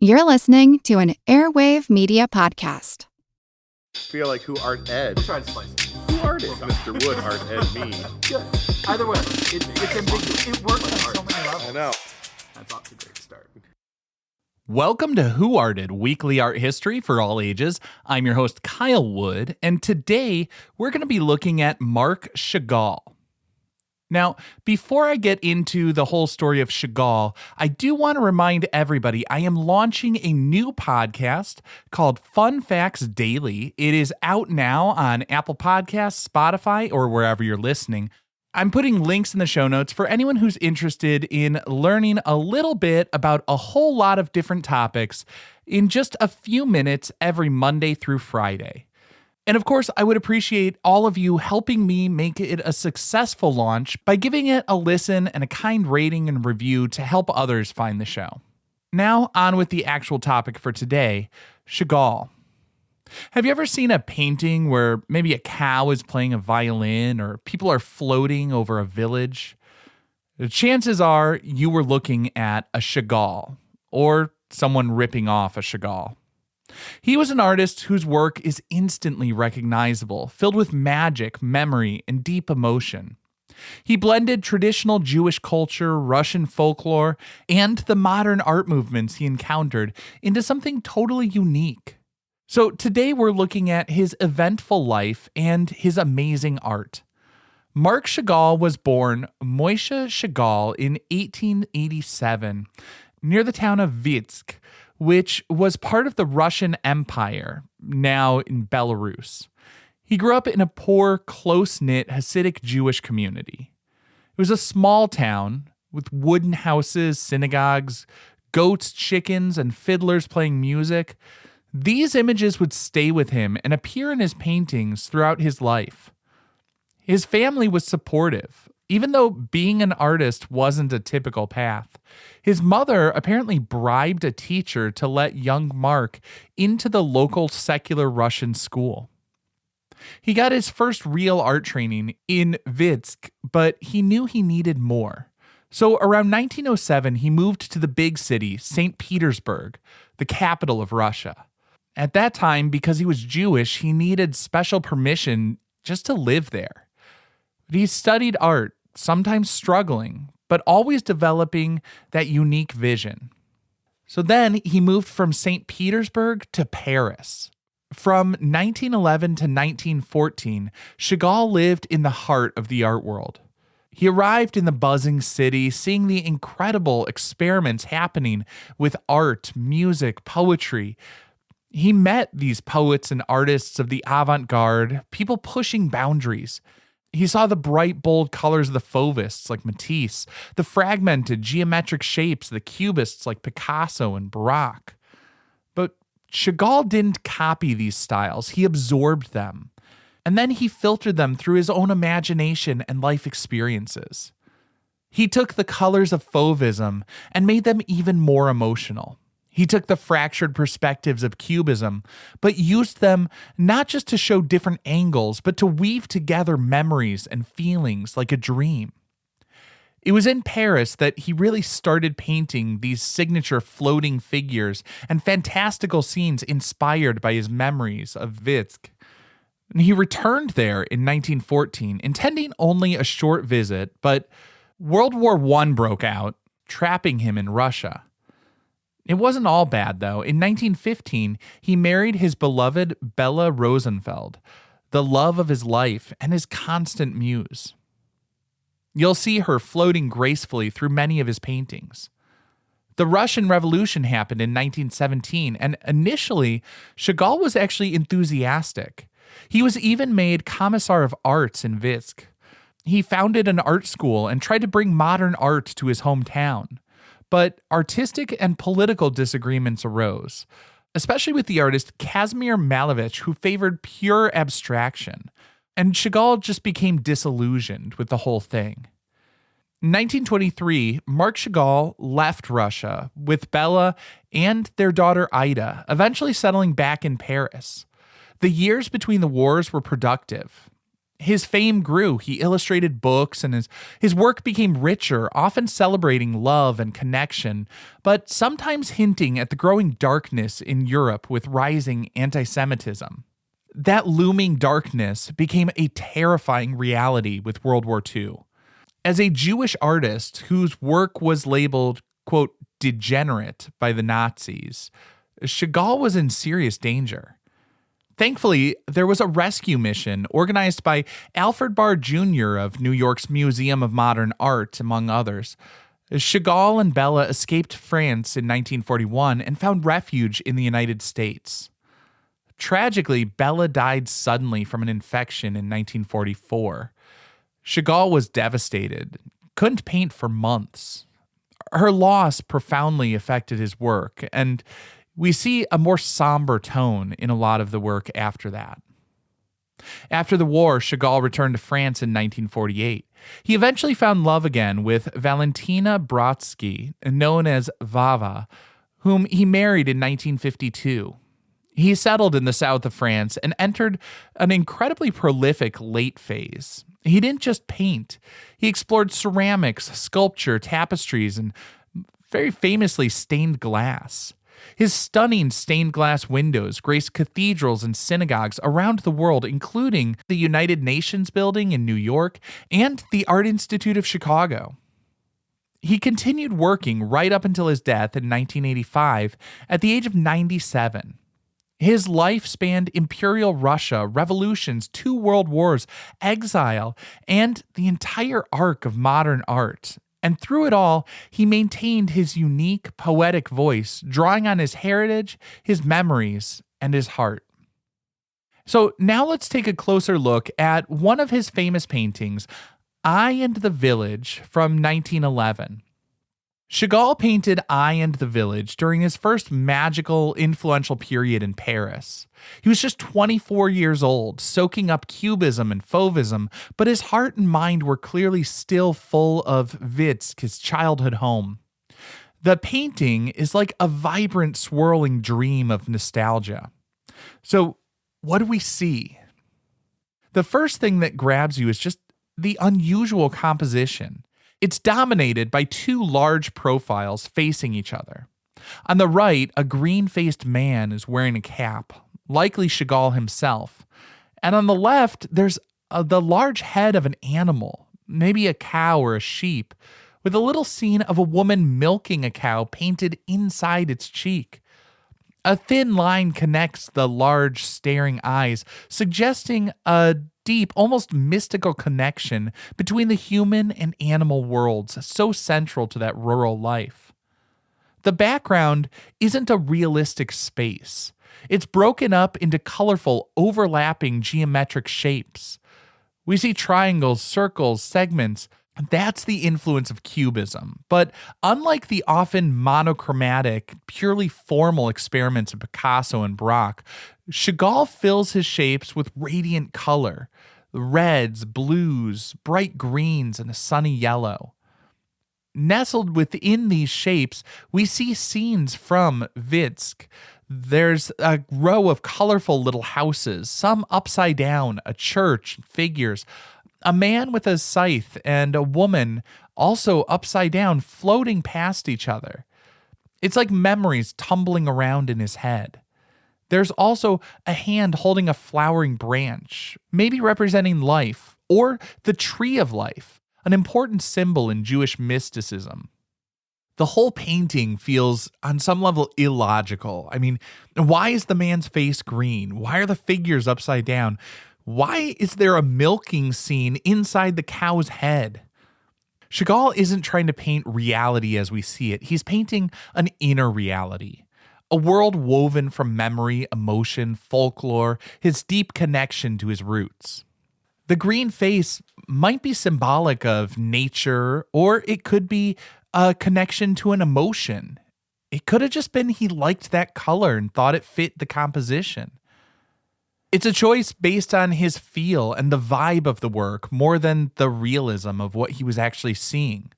You're listening to an Airwave Media Podcast. Feel like who art Ed? We'll try to slice it. Who art is Mr. Wood art Ed me? Good. Either way, it's ambiguous. It works on so many levels. I know. That's off to a great start. Welcome to Who Arted, weekly art history for all ages. I'm your host, Kyle Wood, and today we're going to be looking at Marc Chagall. Now, before I get into the whole story of Chagall, I do want to remind everybody I am launching a new podcast called Fun Facts Daily. It is out now on Apple Podcasts, Spotify, or wherever you're listening. I'm putting links in the show notes for anyone who's interested in learning a little bit about a whole lot of different topics in just a few minutes every Monday through Friday. And of course, I would appreciate all of you helping me make it a successful launch by giving it a listen and a kind rating and review to help others find the show. Now, on with the actual topic for today, Chagall. Have you ever seen a painting where maybe a cow is playing a violin or people are floating over a village? The chances are you were looking at a Chagall or someone ripping off a Chagall. He was an artist whose work is instantly recognizable, filled with magic, memory, and deep emotion. He blended traditional Jewish culture, Russian folklore, and the modern art movements he encountered into something totally unique. So today we're looking at his eventful life and his amazing art. Marc Chagall was born Moishe Shagal in 1887 near the town of Vitebsk, which was part of the Russian Empire, now in Belarus. He grew up in a poor, close-knit Hasidic Jewish community. It was a small town with wooden houses, synagogues, goats, chickens, and fiddlers playing music. These images would stay with him and appear in his paintings throughout his life. His family was supportive, even though being an artist wasn't a typical path. His mother apparently bribed a teacher to let young Marc into the local secular Russian school. He got his first real art training in Vitebsk, but he knew he needed more. So around 1907, he moved to the big city, St. Petersburg, the capital of Russia. At that time, because he was Jewish, he needed special permission just to live there. But he studied art, sometimes struggling, but always developing that unique vision. So then he moved from St. Petersburg to Paris. From 1911 to 1914, Chagall lived in the heart of the art world. He arrived in the buzzing city, seeing the incredible experiments happening with art, music, poetry. He met these poets and artists of the avant-garde, people pushing boundaries. He saw the bright, bold colors of the Fauvists like Matisse, the fragmented, geometric shapes of the Cubists like Picasso and Baroque. But Chagall didn't copy these styles, he absorbed them. And then he filtered them through his own imagination and life experiences. He took the colors of Fauvism and made them even more emotional. He took the fractured perspectives of Cubism, but used them not just to show different angles, but to weave together memories and feelings like a dream. It was in Paris that he really started painting these signature floating figures and fantastical scenes inspired by his memories of Vitebsk. And he returned there in 1914, intending only a short visit, but World War I broke out, trapping him in Russia. It wasn't all bad, though. In 1915, he married his beloved Bella Rosenfeld, the love of his life and his constant muse. You'll see her floating gracefully through many of his paintings. The Russian Revolution happened in 1917, and initially, Chagall was actually enthusiastic. He was even made Commissar of Arts in Vitebsk. He founded an art school and tried to bring modern art to his hometown. But artistic and political disagreements arose, especially with the artist Kazimir Malevich, who favored pure abstraction, and Chagall just became disillusioned with the whole thing. In 1923, Marc Chagall left Russia with Bella and their daughter Ida, eventually settling back in Paris. The years between the wars were productive. His fame grew. He illustrated books, and his work became richer, often celebrating love and connection, but sometimes hinting at the growing darkness in Europe with rising anti-Semitism. That looming darkness became a terrifying reality with World War II. As a Jewish artist whose work was labeled, quote, degenerate by the Nazis, Chagall was in serious danger. Thankfully, there was a rescue mission organized by Alfred Barr Jr. of New York's Museum of Modern Art, among others. Chagall and Bella escaped France in 1941 and found refuge in the United States. Tragically, Bella died suddenly from an infection in 1944. Chagall was devastated, couldn't paint for months. Her loss profoundly affected his work, and we see a more somber tone in a lot of the work after that. After the war, Chagall returned to France in 1948. He eventually found love again with Valentina Brodsky, known as Vava, whom he married in 1952. He settled in the south of France and entered an incredibly prolific late phase. He didn't just paint. He explored ceramics, sculpture, tapestries, and very famously stained glass. His stunning stained glass windows graced cathedrals and synagogues around the world, including the United Nations building in New York and the Art Institute of Chicago. He continued working right up until his death in 1985 at the age of 97. His life spanned Imperial Russia, revolutions, 2 world wars, exile, and the entire arc of modern art. And through it all, he maintained his unique poetic voice, drawing on his heritage, his memories, and his heart. So now let's take a closer look at one of his famous paintings, I and the Village, from 1911. Chagall painted I and the Village during his first magical, influential period in Paris. He was just 24 years old, soaking up Cubism and Fauvism, but his heart and mind were clearly still full of Vitebsk, his childhood home. The painting is like a vibrant, swirling dream of nostalgia. So, what do we see? The first thing that grabs you is just the unusual composition. It's dominated by 2 large profiles facing each other. On the right, a green-faced man is wearing a cap, likely Chagall himself. And on the left, there's the large head of an animal, maybe a cow or a sheep, with a little scene of a woman milking a cow painted inside its cheek. A thin line connects the large, staring eyes, suggesting a deep, almost mystical connection between the human and animal worlds, so central to that rural life. The background isn't a realistic space. It's broken up into colorful, overlapping geometric shapes. We see triangles, circles, segments. That's the influence of Cubism. But unlike the often monochromatic, purely formal experiments of Picasso and Braque, Chagall fills his shapes with radiant color, reds, blues, bright greens, and a sunny yellow. Nestled within these shapes, we see scenes from Vitebsk. There's a row of colorful little houses, some upside down, a church, figures, a man with a scythe, and a woman also upside down, floating past each other. It's like memories tumbling around in his head. There's also a hand holding a flowering branch, maybe representing life, or the tree of life, an important symbol in Jewish mysticism. The whole painting feels, on some level, illogical. I mean, why is the man's face green? Why are the figures upside down? Why is there a milking scene inside the cow's head? Chagall isn't trying to paint reality as we see it. He's painting an inner reality, a world woven from memory, emotion, folklore, his deep connection to his roots. The green face might be symbolic of nature, or it could be a connection to an emotion. It could have just been he liked that color and thought it fit the composition. It's a choice based on his feel and the vibe of the work more than the realism of what he was actually seeing.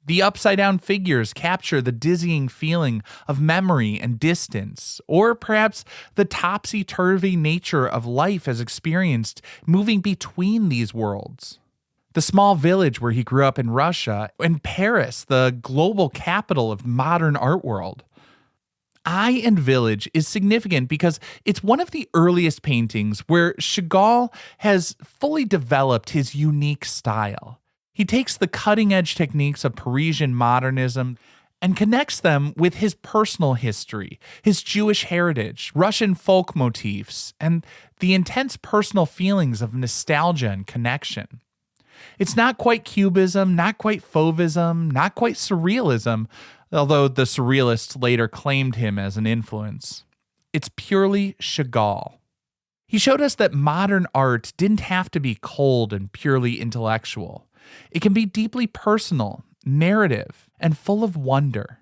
The upside-down figures capture the dizzying feeling of memory and distance, or perhaps the topsy-turvy nature of life as experienced moving between these worlds. The small village where he grew up in Russia, and Paris, the global capital of modern art world. Eye and Village is significant because it's one of the earliest paintings where Chagall has fully developed his unique style. He takes the cutting-edge techniques of Parisian modernism and connects them with his personal history, his Jewish heritage, Russian folk motifs, and the intense personal feelings of nostalgia and connection. It's not quite Cubism, not quite Fauvism, not quite Surrealism, although the Surrealists later claimed him as an influence. It's purely Chagall. He showed us that modern art didn't have to be cold and purely intellectual. It can be deeply personal, narrative, and full of wonder.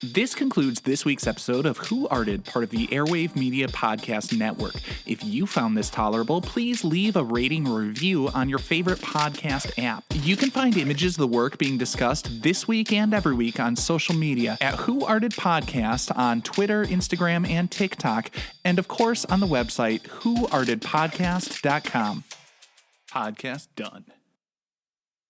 This concludes this week's episode of Who Arted, part of the Airwave Media Podcast Network. If you found this tolerable, please leave a rating or review on your favorite podcast app. You can find images of the work being discussed this week and every week on social media at Who Arted Podcast on Twitter, Instagram, and TikTok, and of course on the website whoartedpodcast.com. Podcast done.